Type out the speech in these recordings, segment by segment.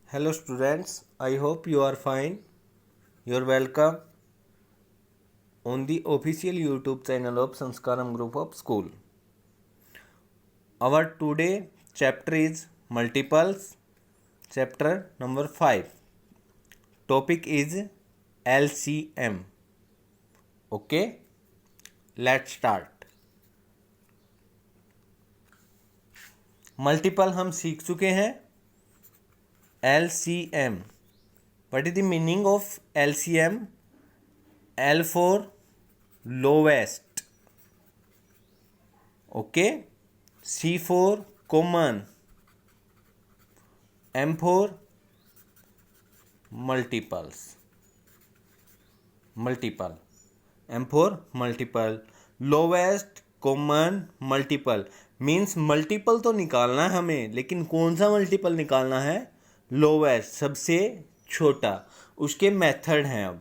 Hello students, I hope you are fine. You're welcome on the official YouTube channel of Sanskaram Group of School. Our today chapter is multiples, chapter number 5. Topic is LCM. Okay, let's start. Multiple हम सीख चुके हैं. LCM. What is the meaning of LCM? L for lowest. Okay. C for common. M for multiples. Multiple. M for multiple. Lowest, common, multiple. Means multiple तो निकालना है हमें, लेकिन कौन सा मल्टीपल निकालना है? लोवेस्ट, सबसे छोटा. उसके मेथड हैं अब.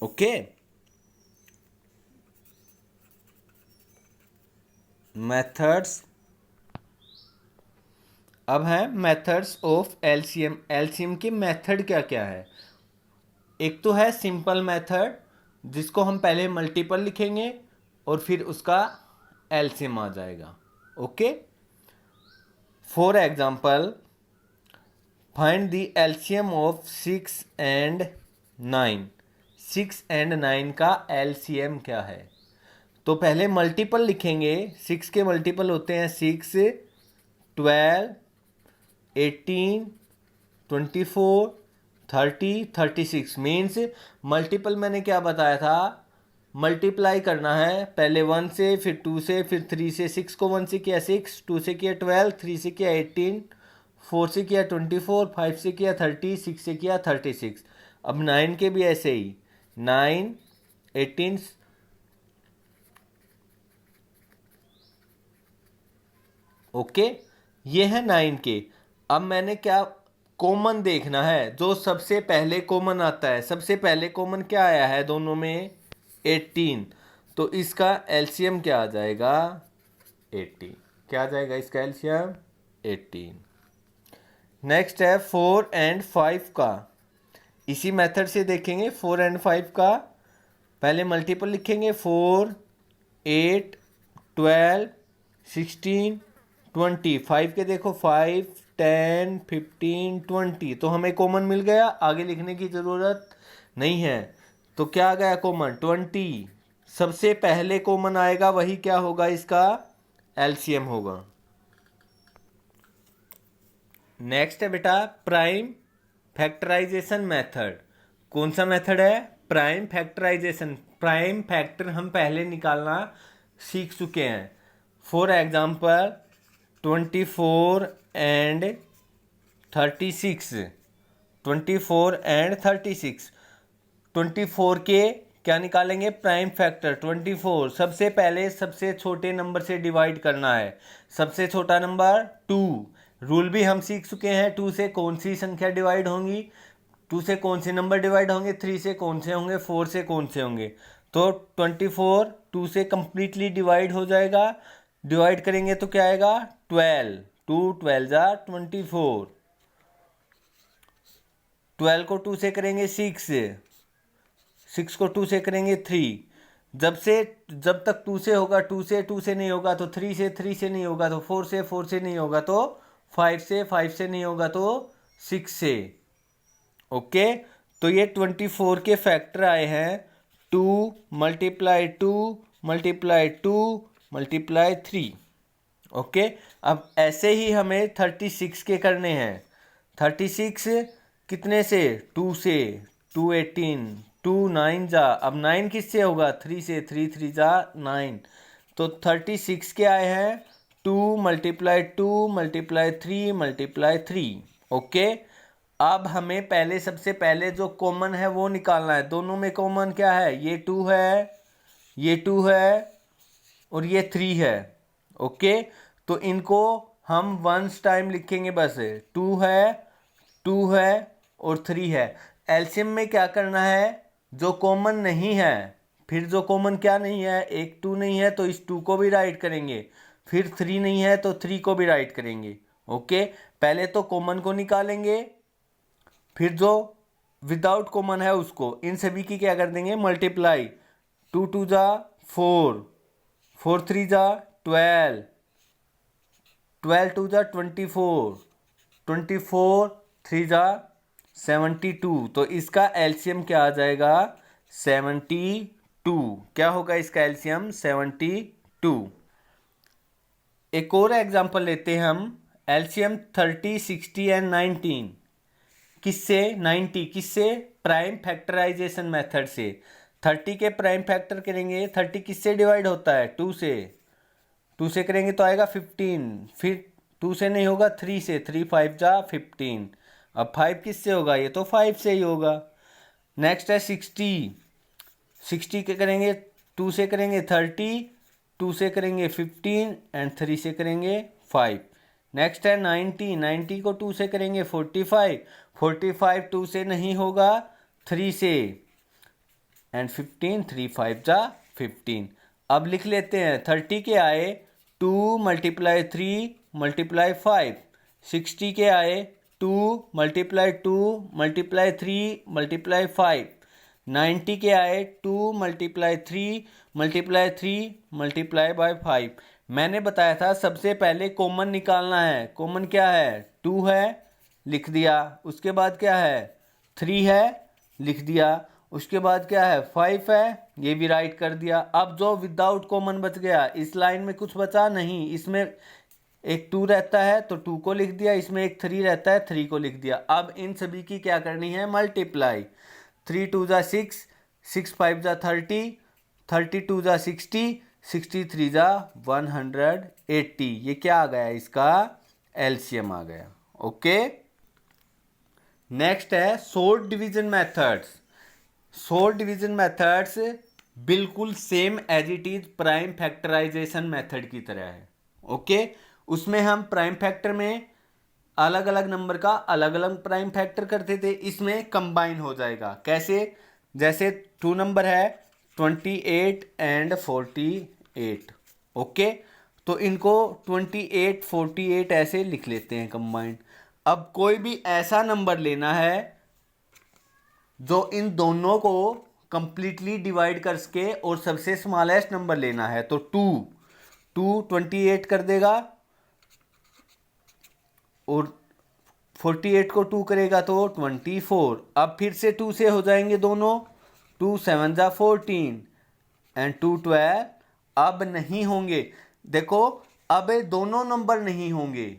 Okay, methods. अब है मेथड्स ऑफ एलसीएम. एलसीएम के मेथड क्या क्या है? एक तो है सिंपल मेथड, जिसको हम पहले मल्टीपल लिखेंगे और फिर उसका एलसीएम आ जाएगा. Okay, for example, find the LCM of 6 and 9. 6 and 9 का एलसीएम क्या है? तो पहले मल्टीपल लिखेंगे. 6 के मल्टीपल होते हैं 6, 12, 18, 24, 30, 36. मीन्स मल्टीपल मैंने क्या बताया था? मल्टीप्लाई करना है पहले 1 से, फिर 2 से, फिर 3 से. 6 को 1 से किया 6, 2 से किया 12, 3 से किया 18, 4 से किया 24, 5 से किया 30, 6 से किया 36. अब 9 के भी ऐसे ही 9, 18. ओके, ये है 9 के. अब मैंने क्या कॉमन देखना है, जो सबसे पहले कॉमन आता है. सबसे पहले कॉमन क्या आया है दोनों में? 18. तो इसका एलसीएम क्या आ जाएगा? 18. क्या आ जाएगा इसका एलसीएम? 18. नेक्स्ट है 4 एंड 5 का. इसी मेथड से देखेंगे 4 एंड 5 का. पहले मल्टीपल लिखेंगे 4, 8, 12, 16, 20. 5 के देखो 5, 10, 15, 20. तो हमें कॉमन मिल गया, आगे लिखने की ज़रूरत नहीं है. तो क्या आ गया कॉमन? 20. सबसे पहले कॉमन आएगा वही क्या होगा? इसका एलसीएम होगा. नेक्स्ट है बेटा प्राइम फैक्टराइजेशन मेथड. कौन सा मेथड है? Prime factorisation. प्राइम फैक्टर हम पहले निकालना सीख चुके हैं. For example 24 and 36. 24 एंड 36. 24 के क्या निकालेंगे? Prime factor. 24 सबसे पहले सबसे छोटे नंबर से डिवाइड करना है. सबसे छोटा नंबर 2. रूल भी हम सीख चुके हैं. 2 से कौन सी संख्या डिवाइड होंगी, 2 से कौन से नंबर डिवाइड होंगे, 3 से कौन से होंगे, 4 से कौन से होंगे. तो 24 2 से कंप्लीटली डिवाइड हो जाएगा. डिवाइड करेंगे तो क्या आएगा? 12. 2 12 जा 24. 12 को 2 से करेंगे 6, 6 को 2 से करेंगे 3. जब तक 2 से होगा 2 से नहीं होगा तो 3 से नहीं होगा तो 4 से नहीं होगा तो 5 से नहीं होगा तो 6 से. ओके, तो ये 24 के फैक्टर आए हैं 2 मल्टीप्लाई 2 मल्टीप्लाई 2 मल्टीप्लाई 3. ओके, अब ऐसे ही हमें 36 के करने हैं. 36 कितने से? 2 से. 2 18, 2 9 जा. अब 9 किससे होगा? 3 से. 3 3 जा 9. तो 36 के आए हैं 2 मल्टीप्लाई 2 मल्टीप्लाई 3 मल्टीप्लाई 3. ओके, अब हमें पहले सबसे पहले जो कॉमन है वो निकालना है. दोनों में कॉमन क्या है? ये 2 है, ये 2 है और ये 3 है. ओके, तो इनको हम वंस टाइम लिखेंगे बस. 2 है, 2 है और 3 है. एलसीएम में क्या करना है? जो कॉमन नहीं है, फिर जो कॉमन क्या नहीं है, एक 2 नहीं है तो इस 2 को भी राइट करेंगे. फिर 3 नहीं है तो 3 को भी राइट करेंगे. ओके, पहले तो कॉमन को निकालेंगे फिर जो विदाउट कॉमन है उसको, इन सभी की क्या कर देंगे मल्टीप्लाई, 2 2 जा 4, 4 3 जा 12, 12 2 जा 24, 24 3 जा 72। तो इसका एलसीएम क्या आ जाएगा 72। क्या होगा इसका एलसीएम 72। एक और एग्जांपल लेते हैं हम, एलसीएम 30 60 एंड 19। किससे 90, किससे प्राइम फैक्टराइजेशन मेथड से। 30 के प्राइम फैक्टर करेंगे, 30 किससे डिवाइड होता है 2 से, 2 से करेंगे तो आएगा 15, फिर 2 से नहीं होगा 3 से, 3 5 जा 15। अब 5 किससे होगा, ये तो 5 से ही होगा। नेक्स्ट है 60, 60 के करेंगे 2 से करेंगे 30, 2 से करेंगे 15 एंड 3 से करेंगे 5। नेक्स्ट है 90, 90 को 2 से करेंगे 45, 45 2 से नहीं होगा 3 से एंड 15, 3 5 जा 15। अब लिख लेते हैं 30 के आए 2 मल्टीप्लाई 3 मल्टीप्लाई 5, 60 के आए 2 मल्टीप्लाई 2 मल्टीप्लाई 3 मल्टीप्लाई 5, 90 के आए 2 मल्टीप्लाई 3 मल्टीप्लाई 3 मल्टीप्लाई बाय 5। मैंने बताया था सबसे पहले कॉमन निकालना है। कॉमन क्या है 2 है, लिख दिया। उसके बाद क्या है 3 है, लिख दिया। उसके बाद क्या है 5 है, ये भी राइट कर दिया। अब जो विदाउट कॉमन बच गया, इस लाइन में कुछ बचा नहीं, इसमें एक 2 रहता है तो 2 को लिख दिया, इसमें एक 3 रहता है 3 को लिख दिया। अब इन सभी की क्या करनी है मल्टीप्लाई, 3 2 जा 6, 6 5 जा 30, 32 जा 60, 63 जा 180। ये क्या आ गया इसका एलसीएम आ गया। ओके, नेक्स्ट है short division methods. Short division methods बिल्कुल same as it is prime factorisation method की तरह है। ओके, उसमें हम प्राइम फैक्टर में अलग अलग नंबर का अलग अलग प्राइम फैक्टर करते थे, इसमें कंबाइन हो जाएगा। कैसे, जैसे 2 नंबर है 28 एंड 48। ओके, तो इनको 28 48 ऐसे लिख लेते हैं कंबाइंड। अब कोई भी ऐसा नंबर लेना है जो इन दोनों को कंप्लीटली डिवाइड कर सके और सबसे स्मॉलेस्ट नंबर लेना है, तो 2 28 कर देगा और 48 को 2 करेगा तो 24। अब फिर से 2 से हो जाएंगे दोनों, 2 7 जा 14 एंड 2 12। अब नहीं होंगे, देखो अब दोनों नंबर नहीं होंगे,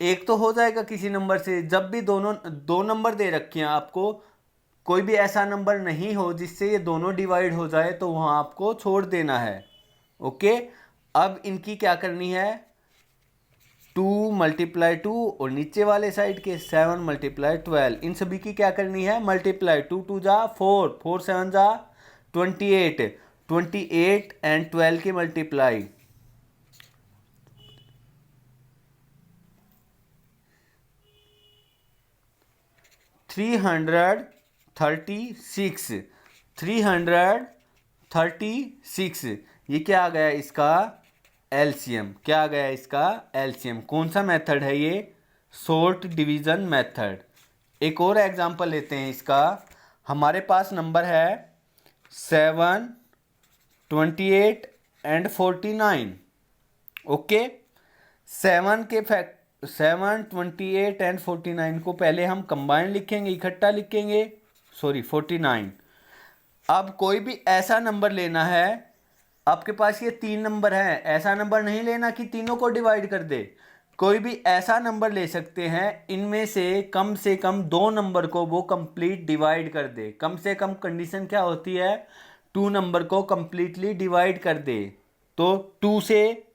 एक तो हो जाएगा किसी नंबर से। जब भी दोनों दो नंबर दे रखे हैं आपको, कोई भी ऐसा नंबर नहीं हो जिससे ये दोनों डिवाइड हो जाए, तो वहां आपको छोड़ देना है। ओके, अब इनकी क्या करनी है 2 मल्टीप्लाई 2 और नीचे वाले साइड के 7 मल्टीप्लाई 12, इन सभी की क्या करनी है मल्टीप्लाई। 2 2 जा 4, 4 7 जा 28, 28 एंड 12 की मल्टीप्लाई, 336, 336। ये क्या आ गया इसका एलसीएम, क्या आ गया इसका एलसीएम। कौन सा मेथड है ये, शॉर्ट डिवीजन मेथड। एक और एग्जांपल लेते हैं इसका। हमारे पास नंबर है 7 28 एंड 49। ओके, 7 28 एंड 49 को पहले हम कंबाइन लिखेंगे, इकट्ठा लिखेंगे, सॉरी 49। अब कोई भी ऐसा नंबर लेना है, आपके पास ये 3 नंबर हैं, ऐसा नंबर नहीं लेना कि तीनों को डिवाइड कर दे। कोई भी ऐसा नंबर ले सकते हैं, इनमें से कम 2 नंबर को वो कंप्लीट डिवाइड कर दे। कम से कम कंडीशन क्या होती है 2 नंबर को कंप्लीटली डिवाइड कर दे। तो 2 से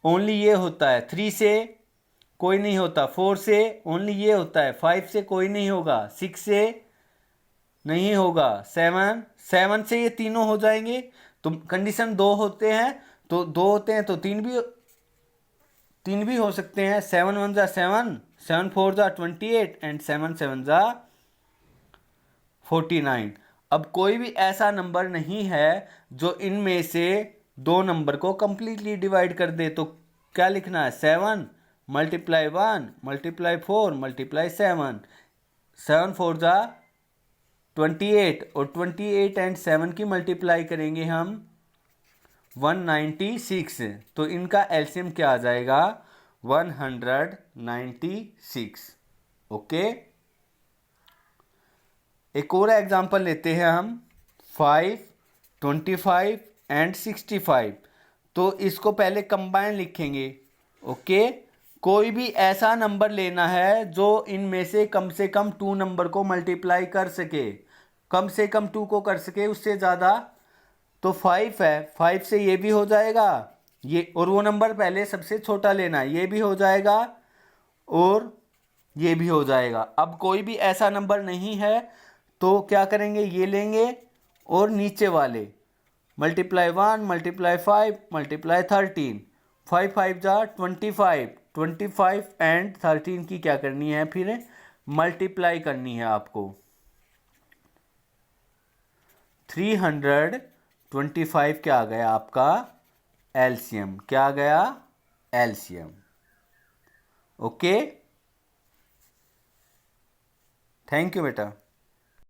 ओनली ये होता है, 3 से कोई नहीं होता, 4 से ओनली ये होता है, 5 से कोई नहीं होगा, 6 से नहीं होगा, 7 से ये तीनों हो जाएंगे। तो कंडीशन 2 होते हैं, तो 2 होते हैं तो 3 भी हो सकते हैं। 7 1 जा 7, 7 4 जा 28 एंड 7 7 जा 49। अब कोई भी ऐसा नंबर नहीं है जो इनमें से 2 नंबर को कंप्लीटली डिवाइड कर दे। तो क्या लिखना है 7 मल्टीप्लाई 1 मल्टीप्लाई 4 मल्टीप्लाई 7, 7 4 जा 28 और 28 एंड 7 की मल्टीप्लाई करेंगे हम 196। तो इनका एलसीएम क्या आ जाएगा 196। ओके, एक और एग्जांपल लेते हैं हम 5 25 एंड 65। तो इसको पहले कंबाइन लिखेंगे। ओके, कोई भी ऐसा नंबर लेना है जो इनमें से कम 2 नंबर को मल्टीप्लाई कर सके, कम से कम 2 को कर सके, उससे ज़्यादा। तो 5 है, 5 से ये भी हो जाएगा ये, और वो नंबर पहले सबसे छोटा लेना है, ये भी हो जाएगा और ये भी हो जाएगा। अब कोई भी ऐसा नंबर नहीं है तो क्या करेंगे, ये लेंगे और नीचे वाले मल्टीप्लाई 1 मल्टीप्लाई 5 मल्टीप्लाई 13। 5 5 जा 25, 25 एंड 13 की क्या करनी है फिर मल्टीप्लाई करनी है आपको। 325 क्या आ गया आपका एलसीएम, क्या आ गया एलसीएम। ओके, थैंक यू बेटा।